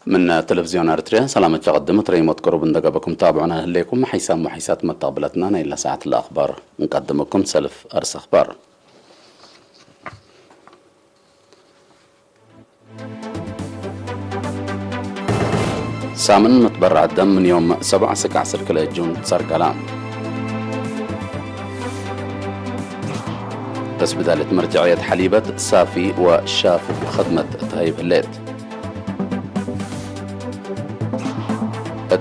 من تلفزيون أرتريا سلامة قدمت ريموت قرب دقبكم تابعونا هليكم حيسام وحيسات متقابلتنا إلى ساعة الأخبار نقدمكم سلف أرس أخبار. سامن متبرع الدم من يوم 7 كلا جون صار كلام. بس بدالة مرجعية حليبة صافي وشاف خدمة تهيب الليت.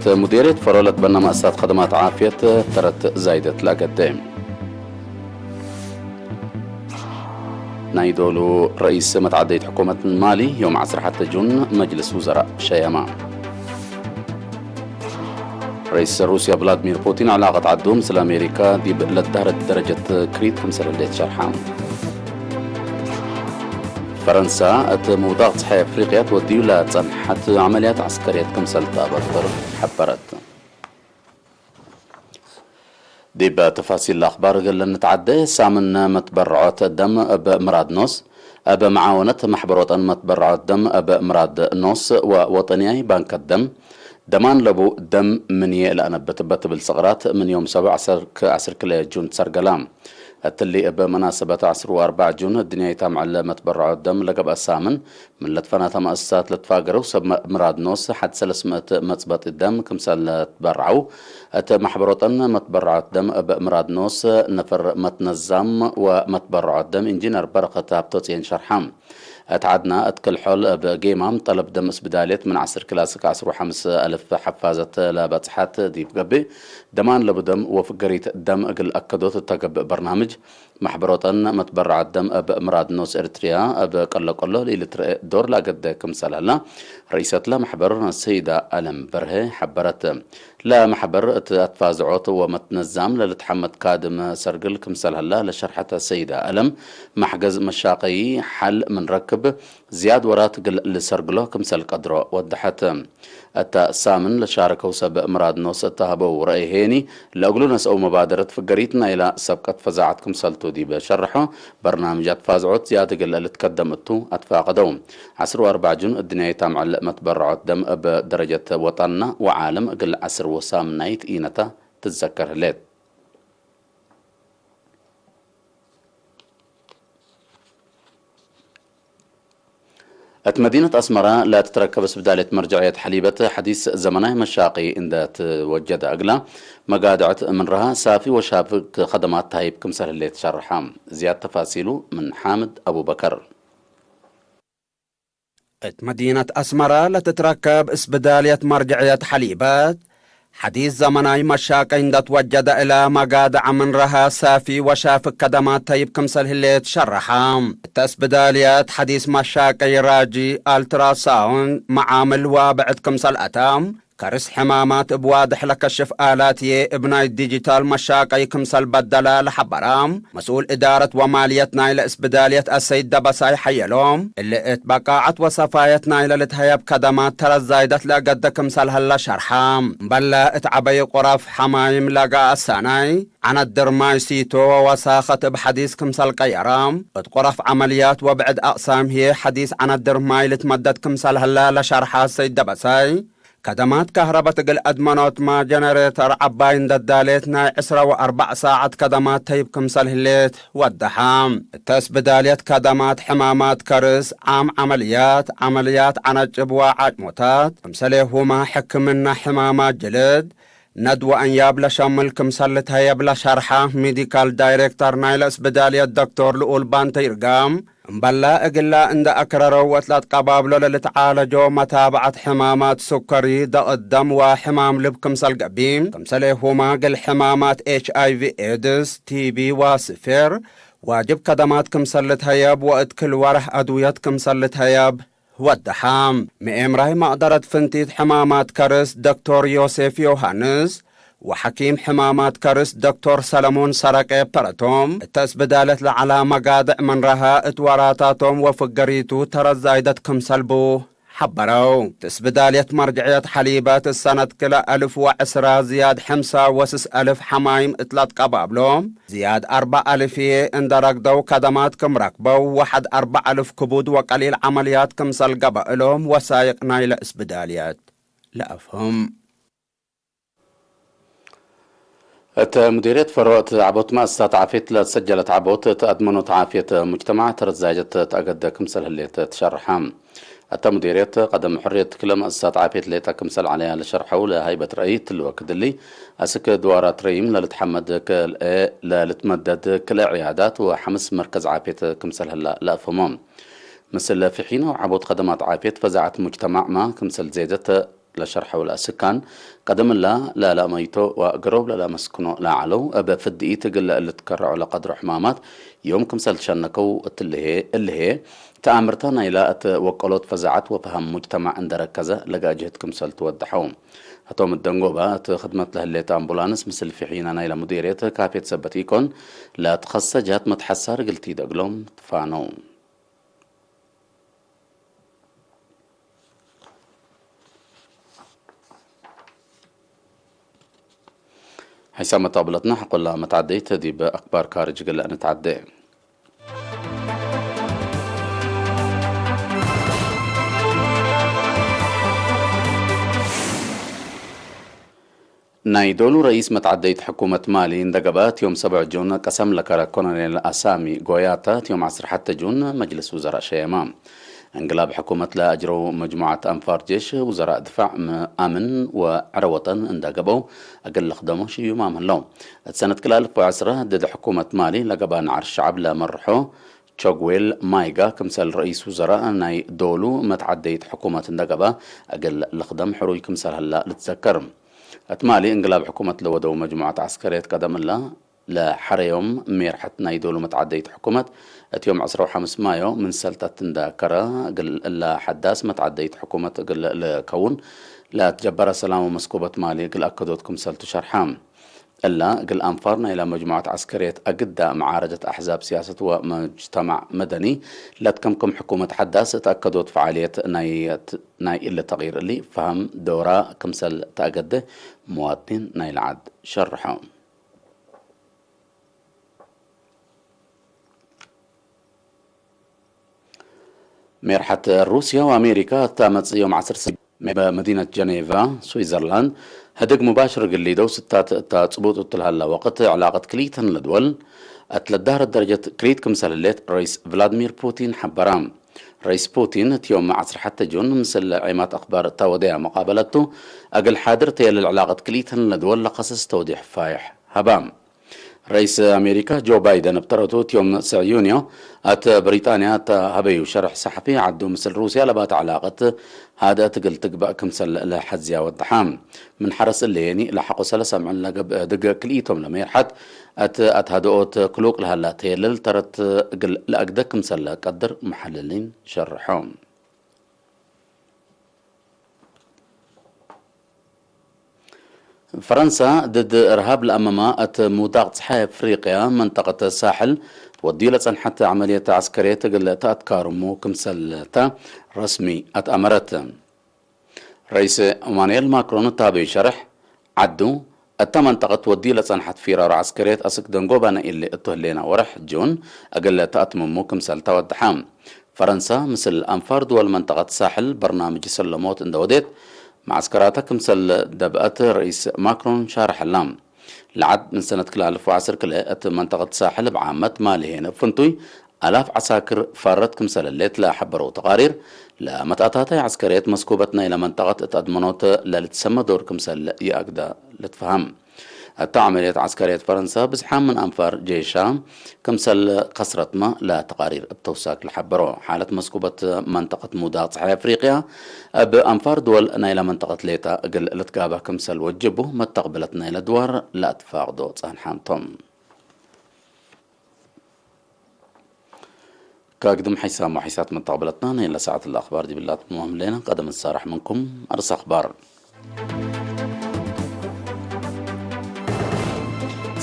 مديرية فرولة بنا مؤسسات خدمات عافية ترت زايدة لا قدام. نايدولو رئيس متعدية حكومة مالي يوم 10 جون مجلس وزراء شيما. رئيس روسيا فلاديمير بوتين علاقة عدوم مثل أمريكا دي للدهرة درجة كريت كمثل الليت شرحان. فرنسا موضوع صحيح أفريقيا توديو لتصنحت عمليات عسكرية كمثل تابرتر حبرت. دي بتفاصيل الأخبار قلنا نتعدي سامن متبرعات الدم بمراد نص بمعاونة محبرات متبرعات الدم بمراد نص ووطنياي بنك الدم دمان لبو دم مني لأنا بتبت بالصغرات من يوم 17 كلا جون سرقلام التلي بمناسبة 14 جون الدنيا يتم على متبرع الدم لقب السامن من لتفنات مؤسسات لتفاقروا سب مراد نوس حد 300 متبط الدم كمسال تبرعوا محبروتن متبرع الدم بمراد نوس نفر متنظم ومتبرع الدم انجينر برقة بتوتين شرحام اتعدنا اتكل حول بجيمام طلب دم اسبداليت من 10 كلاسيك 10,000 حفازة لباتحات دي بقبي دمان لبدم وفقريت دم اقل اكدوت التقب برنامج محبروتن متبرع الدم بمراد نوس ارتريا بقلقلو ليلة دور لاقد كمسالة رئيسة لا محبر السيدة ألم برهي حبرت لا محبر اتفازعوت ومتنظم للتحمد كادم سرقل كمسالة الله لشرحة السيدة ألم محجز مشاقي حل من ركب زياد ورات لسرقله كمسال قدره وضحت التأسامن لشاركه سب مراد نوس التهبو رأيهيني لأقولو نسأو مبادرة فقريتنا إلى سبقة فزاعت كمسالتو دي بشرحه برنامجات فازعوت زيادة اللي تقدمتو أتفاقدوم 14 جون الدنيا يتام على متبرعات دم بدرجة وطننا وعالم قل 10 وسام نايت إينتا تتذكر ليت. مدينة أسمرة لا تتركب بدالة مرجعية حليبة حديث زمنه مشاقي إن توجد أقلا مقادعة من رها سافي وشافك خدمات تهيب كمسر اللي تشرحام زياد تفاصيله من حامد أبو بكر. مدينة أسمرة لا تتركب بدالة مرجعية حليبة حديث زمناي مشاكل إن توجد إلى مقادع من رها سافي وشافك كدمات تيب كمسل اللي تشرحام تسبداليات حديث مشاكل راجي التراساون معامل وابعد كمسل أتام كرس حمامات بواضح لكشف آلاتي ابناي الديجيتال مشاكي كمسل بدلا لحبرام مسؤول إدارة ومالية نايلة اسبدالية السيد دبساي حيالوم اللي اتبقاعت وصفاية نايلة لتهيب كدمات ترى زايدت لقد كمسل هلا شرحام بلا اتعبي قرف حمايم لقا الساناي عن الدرماي سيتو ووساخة بحديث كمسل قيرام اتقرف عمليات وبعد أقسام هي حديث عن الدرماي لتمدد كمسل هلا لشرحة السيد دبساي كدمات كهرباء تقل أدمنوت ما جنريتر عباين دداليتنا 4 ساعات كدمات تيب كمسل هليت والدحام تسبداليت كدمات حمامات كرس عام عمليات عنجب وعجموتات كمسليهما حكمنا حمامات جلد ندوة أنياب لشمل كمسلت هيب لشرحة ميديكال دايركتور نايلس بدالية الدكتور لؤول بانتيرقام مبلا اقلا عند اكرروا وثلاث قبابلو للتعالجو متابعة حمامات سكري ضغط الدم وحمام لب كمسل قبيم كمسليهما قل حمامات HIV AIDS TB وصفر واجب كدمات كمسلت هيب وقت كل ورح أدوية كمسلت هيب والدحام مئمره مقدرت فنتيت حمامات كرس دكتور يوسف يوهانس وحكيم حمامات كرس دكتور سلمون سرقي براتوم تسبدالت لعلى مقادع من رها اتوراتاتهم وفقريتو ترى زايدت كمسلبو حبروا تسبدالية مرجعية حليبات السنة كلا 1010 زياد حمسة وسس ألف حمايم إطلات قبابلهم زياد 4000 اندرق دو كدمات كم ركبوا 4000 كبود وقليل عمليات كم سلقبا لهم وسايق نايلة اسبداليات لا أفهم. مديرية فروت عبوت مؤسسات عافية سجلت عبوت تأدمنت عافية مجتمع ترزاجة تأجد كمسل اللي تشرحها. مديرية قدم حرية كل مؤسسات عافية اللي تكمسل عليها لشرحه لهيبة رأيت الوقت اللي أسك دوارات ريم لتحمد لتمدد كل عيادات وحمس مركز عافية كمسل هلا لا فمام مثل في حين عبوت خدمات عافية فزعت مجتمع ما كمسل زيدت لشرحه والأسكان قدم لا ميتو وقروب لا مسكنو لا علو أبا فدئي تقل اللي تكرعوا لقدر حمامات يوم كمسل شنكو اللي هي تأمرتنا إلى وقلوت فزعت وفهم مجتمع عند ركزة لقى جهة كمسل تودحوم هتوم الدنقوبة خدمة لهالليت أمبولانس مثل في حيننا إلى مديرية كافية سبتيكون لا تخص جهات متحسر قلتي دقلهم تفانو حيثما طابلتنا حقول لها متعديت دي بأخبار كارج قل أن تعدي نايدولو رئيس متعديت حكومة مالي اندقبات يوم 7 جون قسم لكرا كونيل أسامي غوياتات يوم 10 حتى جون مجلس وزراء شيمام انقلاب حكومة لا أجروا مجموعة أنفار جيش وزراء دفاع أمن وعروة اندقبوا أقل خدموا شي يوم اللوم السنة كلا 2010 ضد حكومة مالي لقبان عرش الشعب لمرحو تشوغويل مايغا كمثال رئيس وزراء ناي دولو متعديت حكومة اندقبا أقل الخدم حروي كمثال هلا لتذكر أتمالي انقلاب حكومة لودو مجموعة عسكريات قدم الله لحريوم ميرحت نايدولو متعديت حكومة يوم 15 مايو من سلطة تنداكرة قل حداس متعديت حكومة قل كون لا تجبر سلام ومسكوبة مالي قل أكدوتكم سلطة شرحام إلا قل أنفرنا إلى مجموعة عسكرية أقدى معارضة أحزاب سياسة ومجتمع مدني لا تكمكم حكومة حداس تأكدوا فعالية ناي إلا تغيير اللي فهم دورة كمسل تأقدى مواطن ناي العد شرحهم ميرحة روسيا وأمريكا تامت يوم 10 بمدينة جنيفا سويسرلاند هدق مباشر قليدو ستات تصبوط هلا وقت علاقة كليتن لدول أتلدهر الدرجة كريت كمسال الليت رئيس فلاديمير بوتين حبرام رئيس بوتين يوم 10 حتى جون مثل عيمات أخبار التوديع مقابلته أقل حاضر تيل العلاقة كليتن لدول لقصص توضيح فايح هبام رئيس أمريكا جو بايدن ابترتوت يوم 9 يونيو أت بريطانيا هبيو شرح صحفي عدو مثل روسيا لبات علاقة هذا تقل تقبأ كمسل لحزيا والدحام من حرس الليني لحقوا سلسة مع لقب دق كليتهم لما يرحت أت هدوت كلوك لها لا تيلل ترت قل لأقدك كمسل قدر محللين شرحهم فرنسا ضد إرهاب الأمامات موداغ صحيح أفريقيا منطقة الساحل وديلة حتى عملية عسكرية تقل تأتكارمو كمسلتا رسمي أتأمرت رئيس إيمانويل ماكرون التابعي شرح عدو منطقة وديلة حتى فرار عسكرية أسك دنقوبانا اللي اتهلينا ورح جون أقل تأتممو كمسلتا والدحام فرنسا مثل أنفار دول منطقة الساحل برنامج سلموت اندوديت معسكراتك مثل دبأت رئيس ماكرون شارح اللام لعد من سنة كلا 2010 كلا منطقة الساحل بعامة مالي هنا فنتوي ألاف عساكر فارت كمثل الليت لا حبروا تقارير لا متأتاتي عسكريات مسكوبتنا إلى منطقة أدمنوت لا لتسمى دور كمثل يأقدا لتفهم عملية عسكرية فرنسا بزحام من أنفار جيشها كمثل قصرة ما لا تقارير بتوساك لحبرو حالة مسكوبة منطقة موداغ صحيح أفريقيا بأنفار دول نايلة منطقة ليتا قل لتقابه كمثل وجبه ما تقبلت نايلة دوار لا تفاقدو صحن حامتهم كاقدم حيسام وحيسات من تقبلتنا نايلة ساعة الأخبار دي بالله مهم لنا قدم الصارح منكم أرس أخبار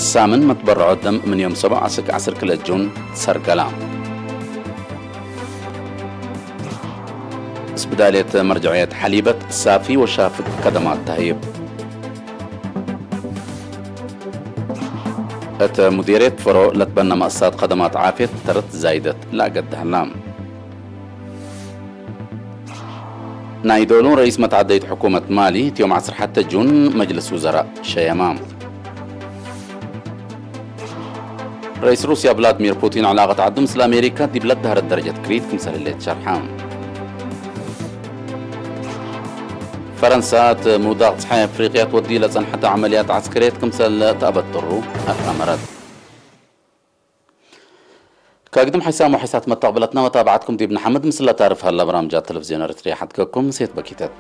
سامن متبرع الدم من يوم 7 عسر كل جون سرقلام اسبدالية مرجعية حليبة سافي وشافك خدمات تهيب. مديرية فرو لتبنى مؤسسات خدمات عافية ترت زايدة لا قد هلام. نايدولون رئيس متعدية حكومة مالي يوم عصر حتى جون مجلس وزراء شيمام. رئيس روسيا فلاديمير بوتين علاقة عدم مثل أمريكا دي بلاد دهر الدرجة كريت كمثال اللي تشرحام. فرنسا موضاع صحيح أفريقيا تودي لسن حتى عمليات عسكرية كمثال تأبطروا الأمرات. كاقدم حسام وحسات متقبلتنا وتابعتكم دي ابن حمد مثل تعرف هلا برامجات تلفزيون اريتريا حدكم سيت بكيتات.